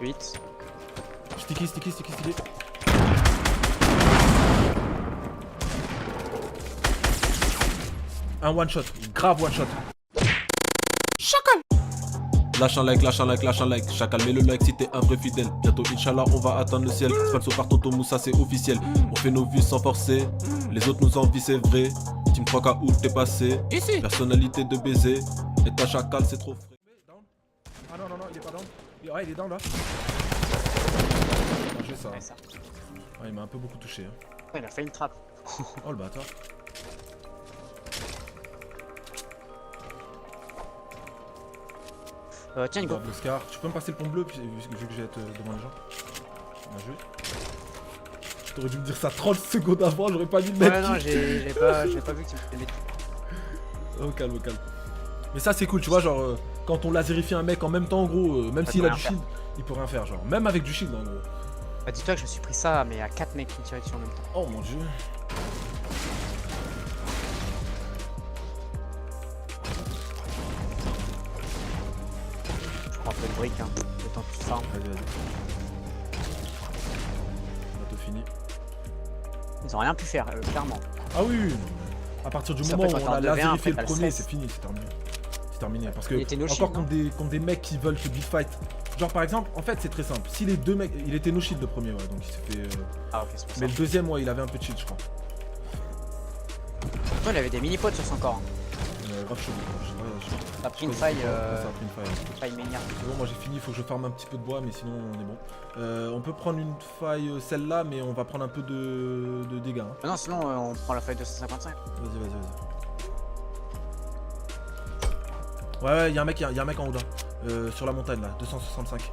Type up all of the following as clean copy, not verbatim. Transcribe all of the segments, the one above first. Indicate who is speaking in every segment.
Speaker 1: 8.
Speaker 2: Sticky. Un one shot, grave one shot. Chacal.
Speaker 3: Lâche un like, chacal mets le like si t'es un vrai fidèle. Bientôt Inch'Allah on va atteindre le ciel. Sponsor par Tonton Moussa c'est officiel. On fait nos vues sans forcer, les autres nous envient c'est vrai. Team 3K où t'es passé,
Speaker 2: Ici.
Speaker 3: personnalité de baiser. Et ta chacal c'est trop frais.
Speaker 2: Ah non, il est pas down. Ouais, il est down là. Je fais ça.
Speaker 1: Ouais, ça.
Speaker 2: Ouais, il m'a un peu beaucoup touché. Hein.
Speaker 1: Ouais, il a fait une trappe.
Speaker 2: Oh le bâtard.
Speaker 1: Tiens, Hugo.
Speaker 2: Le Scar, tu peux me passer le pont bleu vu que j'ai être devant les gens. Bien joué. T'aurais dû me dire ça 30 secondes avant, j'aurais pas mis le
Speaker 1: Ouais, non, j'ai pas vu que tu me mettais.
Speaker 2: Au calme. Mais ça c'est cool, tu vois, genre quand on laserifie un mec en même temps, en gros, même s'il a du shield, il peut rien faire, genre. Même avec du shield, en gros.
Speaker 1: Bah, dis-toi que je me suis pris ça, mais à 4 mecs qui me tiraient dessus en même temps.
Speaker 2: Oh mon dieu.
Speaker 1: Je prends un peu de briques, hein. Le temps que tu farmes.
Speaker 2: Vas-y. Bientôt fini.
Speaker 1: Ils ont rien pu faire, clairement.
Speaker 2: Ah oui. À partir du
Speaker 1: Ça
Speaker 2: moment où
Speaker 1: peut être
Speaker 2: on a
Speaker 1: en 2v1,
Speaker 2: laserifié
Speaker 1: après,
Speaker 2: le
Speaker 1: t'as le
Speaker 2: premier,
Speaker 1: stress.
Speaker 2: c'est fini, c'est terminé. C'est terminé. Parce que
Speaker 1: Il était no
Speaker 2: encore
Speaker 1: shield,
Speaker 2: contre des mecs qui veulent te beat fight. Genre par exemple, en fait c'est très simple. Si les deux mecs, il était no shield le premier, ouais, donc il s'est fait.
Speaker 1: Ah, ok, c'est pour ça.
Speaker 2: Mais le deuxième, ouais, il avait un peu de shield, je crois.
Speaker 1: Toi, il avait des mini-pots sur son corps.
Speaker 2: Grave chaud.
Speaker 1: T'as pris une faille,
Speaker 2: Ça a pris une faille.
Speaker 1: faille manière.
Speaker 2: C'est bon, moi j'ai fini, il faut que je farme un petit peu de bois, mais sinon on est bon. On peut prendre une faille, celle-là, mais on va prendre un peu de dégâts. Hein.
Speaker 1: Non, sinon, on prend la faille 255.
Speaker 2: Vas-y. Ouais, y'a un mec en haut là. Sur la montagne là, 265.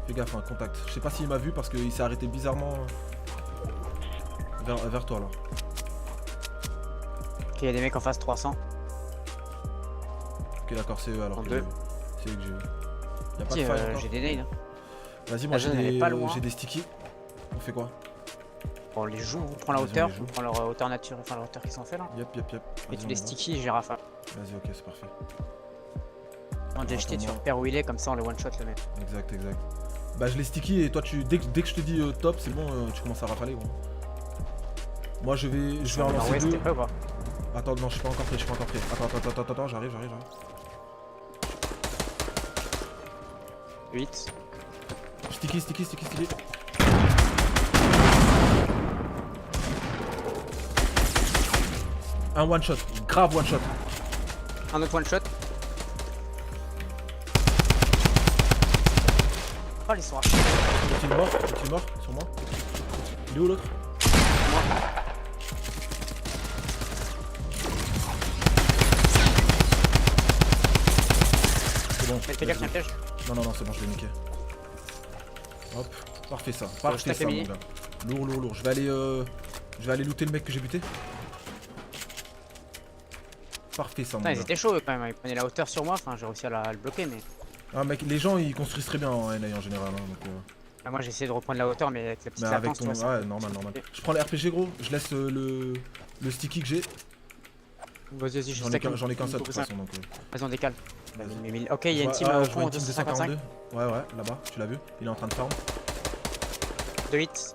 Speaker 2: Fais gaffe, hein, contact. Je sais pas s'il m'a vu parce qu'il s'est arrêté bizarrement vers toi là.
Speaker 1: Ok, y'a des mecs en face 300.
Speaker 2: Ok, d'accord, c'est eux alors.
Speaker 1: En
Speaker 2: que
Speaker 1: deux.
Speaker 2: C'est eux que j'ai eu. Y'a pas
Speaker 1: Si,
Speaker 2: de faille encore.
Speaker 1: j'ai des nades.
Speaker 2: Vas-y, moi
Speaker 1: la zone, elle est pas loin.
Speaker 2: j'ai des sticky. On fait quoi?
Speaker 1: On les joue, on prend la
Speaker 2: Vas-y,
Speaker 1: hauteur,
Speaker 2: on les joue.
Speaker 1: on prend leur hauteur nature, enfin leur hauteur qu'ils ont fait là.
Speaker 2: Yep.
Speaker 1: Et
Speaker 2: Vas-y,
Speaker 1: tu
Speaker 2: on
Speaker 1: les
Speaker 2: y va.
Speaker 1: sticky, j'ai rafale.
Speaker 2: Vas-y, ok, c'est parfait.
Speaker 1: On dit jeter, tu
Speaker 2: attends-moi.
Speaker 1: repères où il est, comme ça on les one shot le mec.
Speaker 2: Exact. Bah je l'ai sticky et toi dès que je te dis top c'est bon, tu commences à rafaler gros. Moi je vais en
Speaker 1: Ah
Speaker 2: lancer
Speaker 1: ouais,
Speaker 2: deux.
Speaker 1: c'était pas ou pas?
Speaker 2: Attends non je suis pas encore prêt, Attends, j'arrive.
Speaker 1: 8.
Speaker 2: Sticky. Un one shot, grave one shot.
Speaker 1: Un autre one shot. Oh les soirs.
Speaker 2: Est-il mort sur moi? Il est où l'autre? C'est bon.
Speaker 1: Fais gaffe, il y a un piège.
Speaker 2: Non, c'est bon, je l'ai niqué. Hop, parfait ça,
Speaker 1: je tape les
Speaker 2: mon
Speaker 1: mini.
Speaker 2: gars. Lourd. Je vais aller looter le mec que j'ai buté. Parfait ça, mon
Speaker 1: Putain, ils
Speaker 2: gars.
Speaker 1: étaient chauds eux, quand même, ils prenaient la hauteur sur moi, enfin j'ai réussi à le bloquer mais...
Speaker 2: Ah mec, les gens ils construisent très bien en NA en général. Hein, donc,
Speaker 1: Ah, moi j'ai essayé de reprendre la hauteur mais avec la petite
Speaker 2: mais avec
Speaker 1: latence,
Speaker 2: ton.
Speaker 1: tu vois,
Speaker 2: Ouais, normal. Je prends les RPG gros, je laisse le sticky que j'ai.
Speaker 1: Vas-y, je
Speaker 2: J'en ai qu'un seul de toute façon donc.
Speaker 1: Vas-y, on décale.
Speaker 2: Vas-y.
Speaker 1: Ok, il y a une team
Speaker 2: Ouais,
Speaker 1: au
Speaker 2: je vois
Speaker 1: fond,
Speaker 2: une team
Speaker 1: 255.
Speaker 2: 242. Ouais, là-bas, tu l'as vu, il est en train de farm.
Speaker 1: 2-8.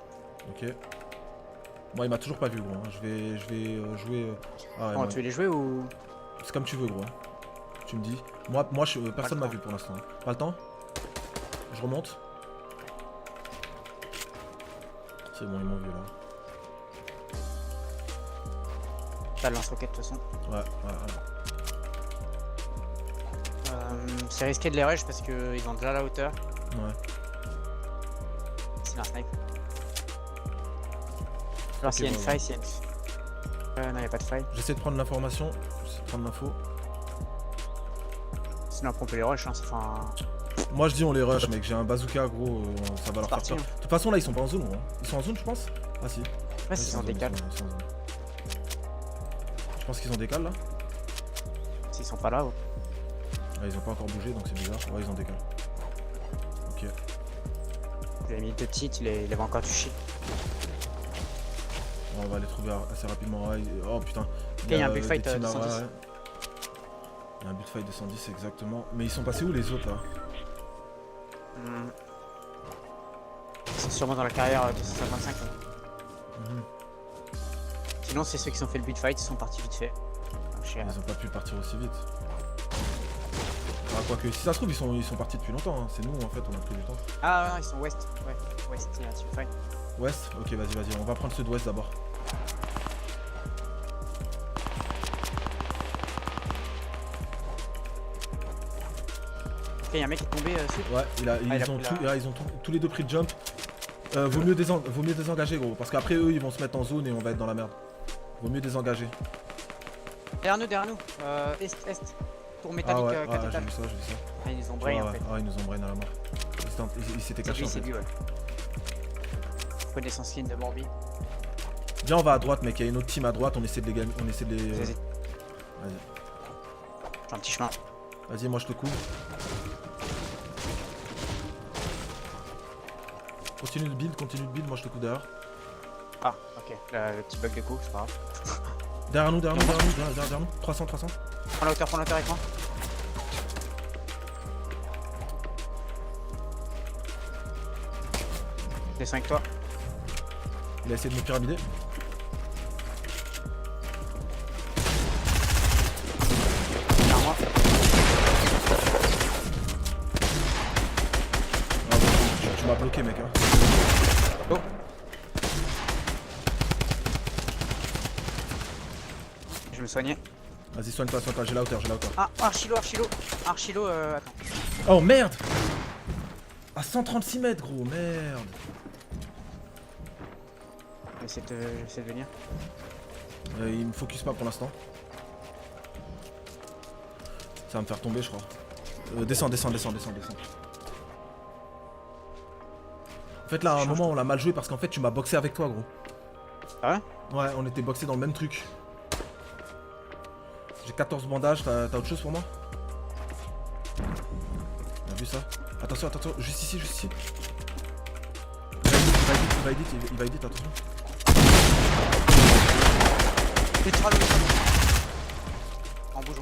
Speaker 2: Ok. Moi il m'a toujours pas vu gros, hein. Je vais jouer. Ah ouais,
Speaker 1: Oh, tu veux les jouer ou...
Speaker 2: c'est comme tu veux gros. Hein. Tu me dis. Moi personne m'a vu pour l'instant. Hein. Pas le temps. Je remonte. C'est bon, ils m'ont vu là.
Speaker 1: T'as le lance-roquette de toute façon.
Speaker 2: Ouais.
Speaker 1: C'est risqué de les rush parce qu'ils ont déjà la hauteur.
Speaker 2: Ouais.
Speaker 1: C'est un snipe. Alors s'il y a une faille, non, il a pas de faille.
Speaker 2: J'essaie de prendre l'information. L'info.
Speaker 1: Sinon après on peut les rush, hein. Enfin...
Speaker 2: Moi je dis on les rush mec, j'ai un bazooka gros, ça va leur faire
Speaker 1: parti,
Speaker 2: peur.
Speaker 1: hein.
Speaker 2: De toute façon là ils sont pas en zone gros. Hein. Ils sont en zone je pense? Ah si.
Speaker 1: Ouais, s'ils ont décalé.
Speaker 2: Je pense qu'ils ont décalé là.
Speaker 1: S'ils sont pas là, ouais.
Speaker 2: Ah, ils ont pas encore bougé donc c'est bizarre. Ouais ils ont décalé. Ok.
Speaker 1: J'ai mis 2 petites, il avait encore du shit.
Speaker 2: Bon, on va les trouver assez rapidement. Ouais, oh putain.
Speaker 1: Il y a un build fight
Speaker 2: des teams
Speaker 1: de
Speaker 2: là,
Speaker 1: 110.
Speaker 2: ouais. Il y a un build fight de 110 exactement. Mais ils sont passés où les autres là?
Speaker 1: sûrement dans la carrière 255.
Speaker 2: Mhm.
Speaker 1: Sinon, c'est ceux qui ont fait le build fight, ils sont partis vite fait. Donc,
Speaker 2: Ils ont pas pu partir aussi vite. Ah, quoique, si ça se trouve, ils sont partis depuis longtemps. Hein. C'est nous, en fait, on a pris du temps.
Speaker 1: Ah, non, ils sont ouest. Ouais, ouest, il y a un team fight.
Speaker 2: Ouest? Ok, vas-y. On va prendre ceux d'ouest d'abord.
Speaker 1: Ok, il y a un mec qui est tombé sud.
Speaker 2: Ouais, ils ont tous les deux pris le jump. Vaut mieux désengager, gros. Parce qu'après, eux, ils vont se mettre en zone et on va être dans la merde. Vaut mieux désengager.
Speaker 1: Derrière nous. Est. Tour métallique
Speaker 2: Ah ouais,
Speaker 1: cathédrale.
Speaker 2: j'ai vu ça.
Speaker 1: Ah, ils nous ont brain en fait.
Speaker 2: Ah, ils nous ont brain à la mort. Ils s'étaient cachés en
Speaker 1: C'est
Speaker 2: fait.
Speaker 1: lui, ouais. Connaissance ligne de Morbi.
Speaker 2: Viens, on va à droite, mec. Il y a une autre team à droite. On essaie de les gagner. On essaie de les.
Speaker 1: Vas-y.
Speaker 2: Vas-y.
Speaker 1: J'ai un petit chemin.
Speaker 2: Vas-y, moi je te couvre. Continue de build, moi je te couvre derrière.
Speaker 1: Ah, ok. Le petit bug de coup, c'est pas grave.
Speaker 2: Derrière nous. 300.
Speaker 1: Prends la hauteur avec moi. Descends avec toi.
Speaker 2: Il a essayé de me pyramider.
Speaker 1: Derrière moi.
Speaker 2: Ah, tu m'as bloqué, mec. Hein.
Speaker 1: Oh. Je me soignais.
Speaker 2: Vas-y, soigne-toi, j'ai la hauteur.
Speaker 1: Ah, Archilo. Attends.
Speaker 2: Oh merde! À 136 mètres, gros, merde!
Speaker 1: J'essaie de venir.
Speaker 2: Il me focus pas pour l'instant. Ça va me faire tomber, je crois. Descends. En fait, là, à un moment, on l'a mal joué parce qu'en fait, tu m'as boxé avec toi, gros.
Speaker 1: Ah ouais?
Speaker 2: Ouais, on était boxés dans le même truc. J'ai 14 bandages, t'as autre chose pour moi? T'as vu ça? Attention, juste ici. Il va edit, attention.
Speaker 1: On bouge.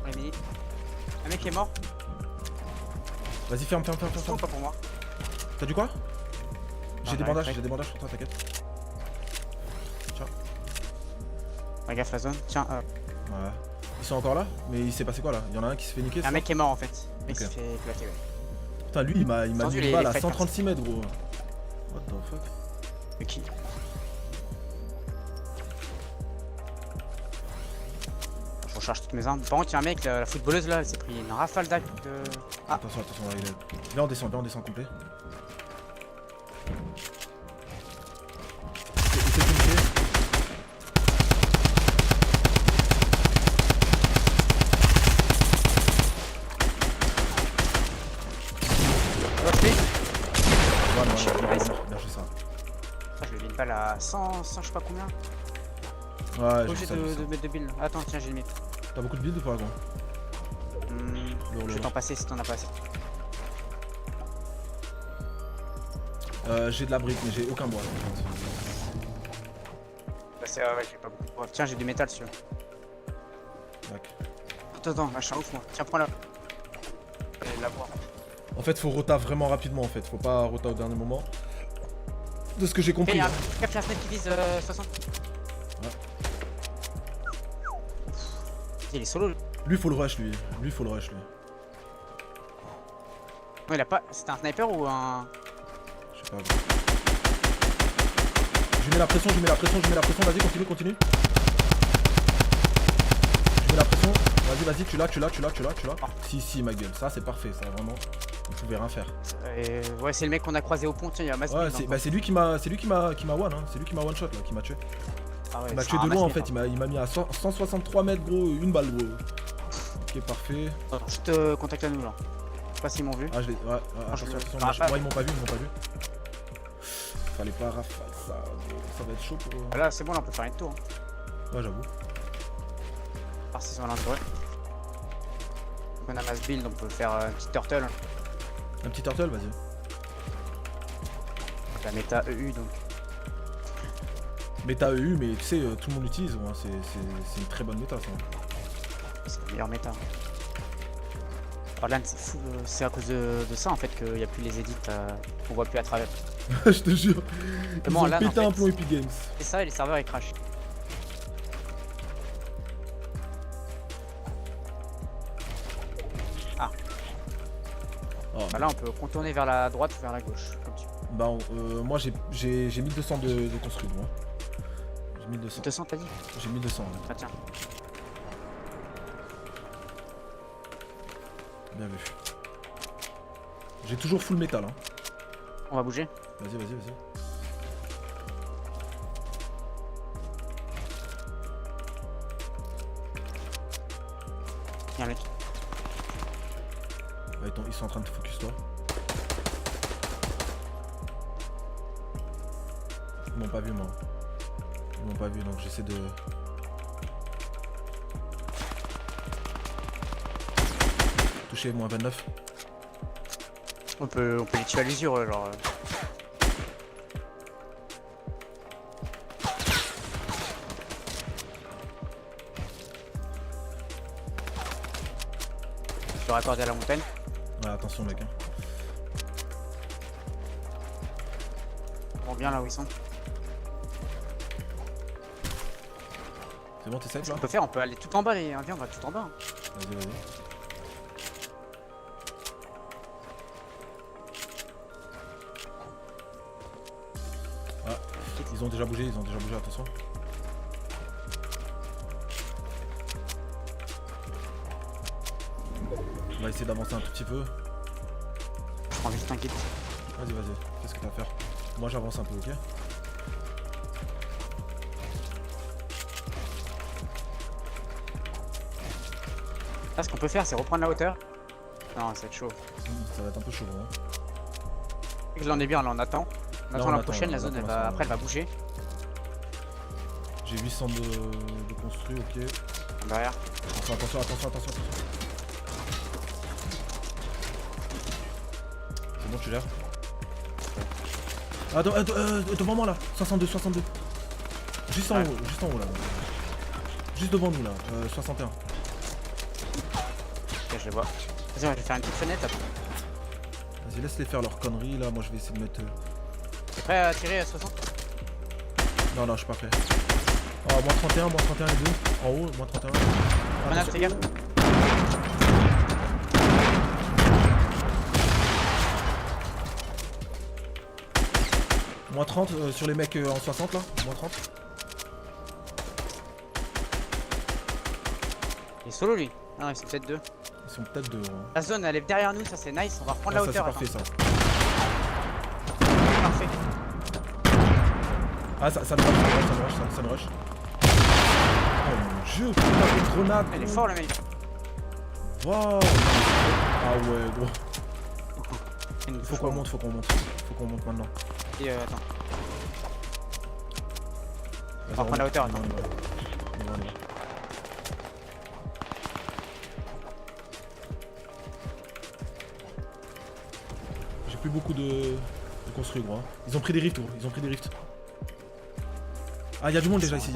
Speaker 1: On est mini. Un mec est mort.
Speaker 2: Vas-y, ferme.
Speaker 1: Pas pour moi.
Speaker 2: T'as du quoi? J'ai
Speaker 1: Ah,
Speaker 2: des
Speaker 1: ouais,
Speaker 2: bandages pour toi, t'inquiète. Tiens.
Speaker 1: Fais gaffe la zone. Tiens,
Speaker 2: Ouais. Ils sont encore là? Mais il s'est passé quoi là? Il y en a un qui se fait niquer?
Speaker 1: un mec qui est mort en fait. Le mec
Speaker 2: Ok.
Speaker 1: s'est fait éclater, ouais.
Speaker 2: Putain, lui il m'a mis
Speaker 1: Entendu,
Speaker 2: une
Speaker 1: les
Speaker 2: balle à
Speaker 1: fights
Speaker 2: 136 mètres, gros. What the fuck?
Speaker 1: Mais qui? Je recharge toutes mes armes. Par contre, il y a un mec, la footballeuse là, elle s'est pris une rafale d'actes de. Ah,
Speaker 2: Attention, là, il est. Viens, on descend complet. Essaye de niquer. Bien fait ça.
Speaker 1: je lui ai mis une balle à 100 je sais pas combien.
Speaker 2: Ouais, j'ai
Speaker 1: Obligé
Speaker 2: vu ça.
Speaker 1: de mettre de billes. Attends, tiens, j'ai mis.
Speaker 2: T'as beaucoup de build ou pas, gros?
Speaker 1: Je vais t'en passer si t'en as pas assez.
Speaker 2: J'ai de la brique, mais j'ai aucun bois.
Speaker 1: Bah, c'est ouais, j'ai pas beaucoup. Bref, tiens, j'ai du métal sur. Attends, là, je suis un ouf moi. Tiens, prends-la. La boire.
Speaker 2: En fait, faut rota vraiment rapidement en fait. Faut pas rota au dernier moment. De ce que j'ai
Speaker 1: Ok,
Speaker 2: compris.
Speaker 1: y'a
Speaker 2: Hein.
Speaker 1: un cap la fenêtre qui vise 60.
Speaker 2: Ouais.
Speaker 1: Il est solo.
Speaker 2: Lui, faut le rush, lui.
Speaker 1: Non, il a pas. C'était un sniper ou un.
Speaker 2: Je sais pas. Je mets la pression. Vas-y, continue. Je mets la pression. Vas-y, tu l'as.
Speaker 1: Oh.
Speaker 2: Si, ma gueule. Ça, c'est parfait. Ça, vraiment. Vous pouvez rien faire.
Speaker 1: Ouais, c'est le mec qu'on a croisé au pont. Tiens, il y a un masse.
Speaker 2: Ouais, c'est lui qui m'a one, hein. C'est lui qui m'a one shot là, qui m'a tué.
Speaker 1: Ah ouais,
Speaker 2: Il m'a
Speaker 1: c'est
Speaker 2: tué
Speaker 1: un
Speaker 2: de loin en
Speaker 1: masse
Speaker 2: fait. Il m'a mis à 163 mètres, gros. Une balle, gros. Ok, parfait.
Speaker 1: Attends, je te contacte à nous là. Je sais pas s'ils m'ont vu.
Speaker 2: Ah, je l'ai. Ouais, attention. Ouais, ils m'ont pas vu. Fallait pas rafale ça, gros. Ça va être chaud pour eux.
Speaker 1: Là, c'est bon, là, on peut faire un tour. Hein.
Speaker 2: Ouais, j'avoue.
Speaker 1: Par s'ils sont à l'intérieur. On a mass build, on peut faire un petit turtle.
Speaker 2: Un petit turtle, vas-y.
Speaker 1: La méta EU donc.
Speaker 2: Méta EU, mais tu sais, tout le monde l'utilise. Ouais. C'est une très bonne méta ça.
Speaker 1: C'est la meilleure méta. Borderlands, c'est fou, c'est à cause de ça en fait qu'il n'y a plus les edits, on voit plus à travers.
Speaker 2: Je te jure. Ils
Speaker 1: Bon,
Speaker 2: ont
Speaker 1: là, en
Speaker 2: pété un
Speaker 1: fait,
Speaker 2: plomb Epic Games.
Speaker 1: C'est ça et les serveurs ils crashent. Ah,
Speaker 2: Oh,
Speaker 1: bah là on peut contourner vers la droite ou vers la gauche, comme tu veux.
Speaker 2: bah, moi j'ai 1200 de construit, moi. J'ai 1200.
Speaker 1: 200 t'as dit?
Speaker 2: J'ai 1200. Ouais.
Speaker 1: Ah tiens.
Speaker 2: Bien vu. J'ai toujours full métal. Hein.
Speaker 1: On va bouger.
Speaker 2: Vas-y, vas-y, vas-y.
Speaker 1: Y'a un mec.
Speaker 2: Ouais, ils sont en train de focus toi. Ils m'ont pas vu moi. Ils m'ont pas vu donc j'essaie de... Toucher moins 29.
Speaker 1: On peut les tuer à l'usure, genre. Je vais raccorder à la montagne.
Speaker 2: Ouais, attention mec. Hein.
Speaker 1: On vont bien là où ils sont.
Speaker 2: C'est bon, t'es safe
Speaker 1: Ce
Speaker 2: là?
Speaker 1: qu'on peut faire, on peut aller tout en bas, les Indiens, on va tout en bas. Hein.
Speaker 2: Vas-y, vas-y. Ah, ils ont déjà bougé, attention. On va essayer d'avancer un tout petit peu.
Speaker 1: Je prends juste un kit.
Speaker 2: Vas-y, vas-y, fais ce que t'as à faire. Moi j'avance un peu, ok?
Speaker 1: Là, ce qu'on peut faire, c'est reprendre la hauteur. Non, ça va être chaud.
Speaker 2: Ça va être un peu chaud, hein.
Speaker 1: Et que là, on est bien, là, on attend. On attend la prochaine, la
Speaker 2: on
Speaker 1: zone,
Speaker 2: attend,
Speaker 1: après, elle va bouger.
Speaker 2: J'ai 800 de construit, ok.
Speaker 1: Derrière.
Speaker 2: Attention. C'est bon, tu gères. Attends, devant moi là, 62. Juste en
Speaker 1: Ouais.
Speaker 2: haut là. Juste devant nous là, 61.
Speaker 1: Ok, je les vois. Vas-y, je vais faire une petite fenêtre. Attends.
Speaker 2: Vas-y, laisse-les faire leurs conneries là, moi je vais essayer de mettre...
Speaker 1: T'es prêt à tirer à 60?
Speaker 2: Non, je suis pas prêt. Oh, moins 31 les deux. En haut, moins 31.
Speaker 1: Grenade, fais gaffe.
Speaker 2: Moins 30 sur les mecs en 60 là, moins 30.
Speaker 1: Il est solo lui. Non, ils sont peut-être deux.
Speaker 2: Ils sont peut-être deux. Hein.
Speaker 1: La zone, elle est derrière nous, ça c'est nice. On va reprendre
Speaker 2: Ah,
Speaker 1: la
Speaker 2: ça c'est
Speaker 1: hauteur.
Speaker 2: parfait ça.
Speaker 1: Parfait.
Speaker 2: Ah, ça me rush. Oh mon dieu, putain de grenade.
Speaker 1: Il est fort le mec.
Speaker 2: Wow. Ah ouais, gros.
Speaker 1: Il
Speaker 2: Faut qu'on monte maintenant.
Speaker 1: Et attends.
Speaker 2: Vas-y,
Speaker 1: va prendre la hauteur, attends.
Speaker 2: On y va. J'ai plus beaucoup de construits, gros. Hein. Ils ont pris des rifts, gros. Ah, il y a du monde déjà ici.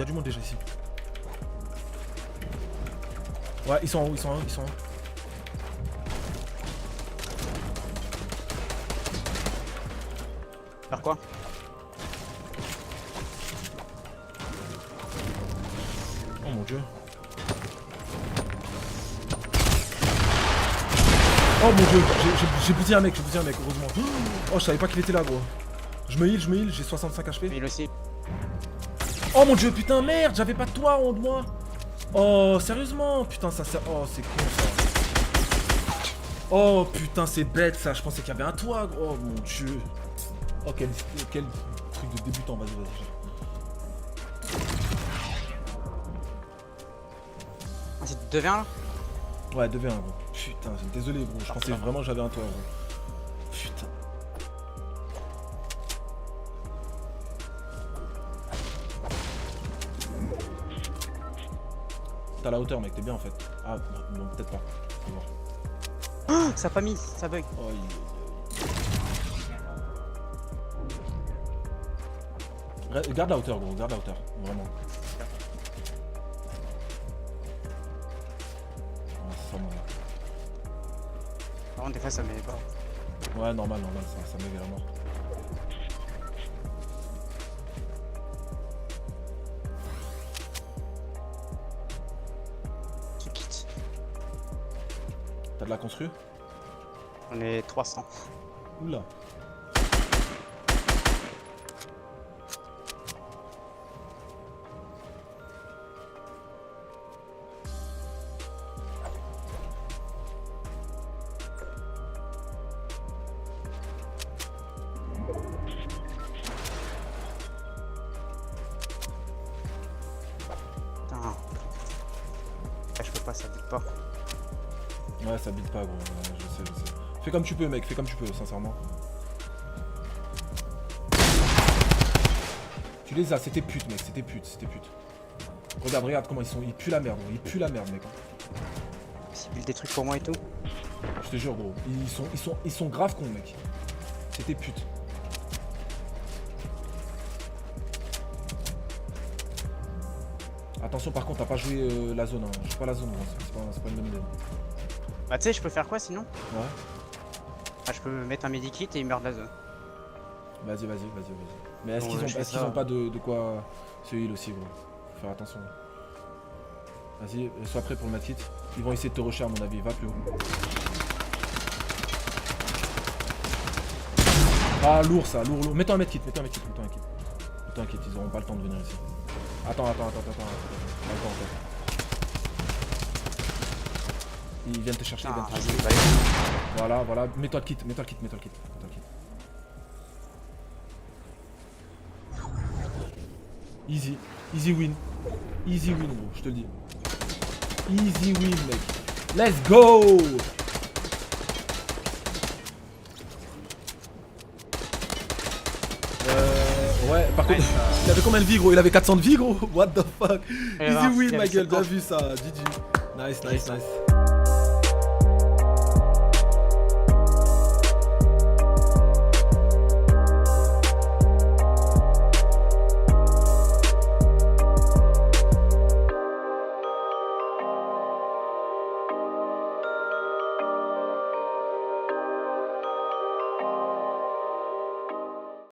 Speaker 2: Ouais, ils sont en haut.
Speaker 1: Faire quoi?
Speaker 2: Oh mon dieu. Oh mon dieu, j'ai bousillé un mec, heureusement. Oh, je savais pas qu'il était là, gros. Je me heal, j'ai 65 HP.
Speaker 1: Il aussi.
Speaker 2: Oh mon dieu, putain, merde, j'avais pas de toit en haut de moi. Oh, sérieusement, putain, ça sert. Oh, c'est con ça. Oh putain, c'est bête ça, je pensais qu'il y avait un toit, gros. Oh mon dieu. Oh, quel truc de débutant, vas-y.
Speaker 1: Ah, c'est 2v1 là?
Speaker 2: Ouais, 2v1, gros. Putain, désolé, gros. Je pensais vraiment que j'avais un toit, gros. Putain. T'as la hauteur, mec, t'es bien en fait. Ah, non, peut-être pas. On va voir.
Speaker 1: Oh, ça a pas mis, ça bug.
Speaker 2: Oh, garde la hauteur, gros, vraiment. Ah, c'est ça, moi, là.
Speaker 1: Vraiment, des fois, ça met pas.
Speaker 2: Ouais, normal, ça m'est vraiment.
Speaker 1: Tu quittes.
Speaker 2: T'as de la constru?
Speaker 1: On est 300.
Speaker 2: Oula.
Speaker 1: Putain. Ah, je peux pas, ça bute pas.
Speaker 2: Ouais, ça bite pas, gros. Ouais, je sais. Fais comme tu peux, mec, fais comme tu peux, sincèrement. Tu les as, c'était pute, mec, c'était pute. Regarde comment ils sont. Ils puent la merde, gros. Ils puent la merde, mec.
Speaker 1: S'il build des trucs pour moi et tout.
Speaker 2: Je te jure, gros. Ils sont grave cons, mec. C'était pute. Attention, par contre, t'as pas joué la zone. Hein. Je joue pas la zone, gros. C'est pas une bonne idée.
Speaker 1: Bah, tu sais, je peux faire quoi sinon?
Speaker 2: Ouais.
Speaker 1: Ah, je peux mettre un medikit et il meurt de la zone.
Speaker 2: Vas-y. Mais est-ce
Speaker 1: Bon,
Speaker 2: qu'ils
Speaker 1: je fais
Speaker 2: ont
Speaker 1: ça.
Speaker 2: pas de quoi se heal aussi, gros? Faut faire attention. Vas-y, sois prêt pour le medkit. Ils vont essayer de te rusher, à mon avis. Va plus haut. Ah, lourd ça, lourd. Mets-toi un medkit. Ils auront pas le temps de venir ici. Attends. Pas le temps, attends. Ils viennent te chercher,
Speaker 1: Ah,
Speaker 2: ils viennent te chercher.
Speaker 1: vas-y, bah,
Speaker 2: Voilà. Mets-toi le kit. Easy win, gros, je te le dis. Easy win, mec. Let's go! Ouais, par contre, il avait combien de vie, gros? Il avait 400 de vie, gros? What the fuck?
Speaker 1: Et
Speaker 2: Easy
Speaker 1: ben,
Speaker 2: win,
Speaker 1: il
Speaker 2: ma
Speaker 1: avait
Speaker 2: gueule, bien
Speaker 1: 70.
Speaker 2: vu ça. GG. Nice.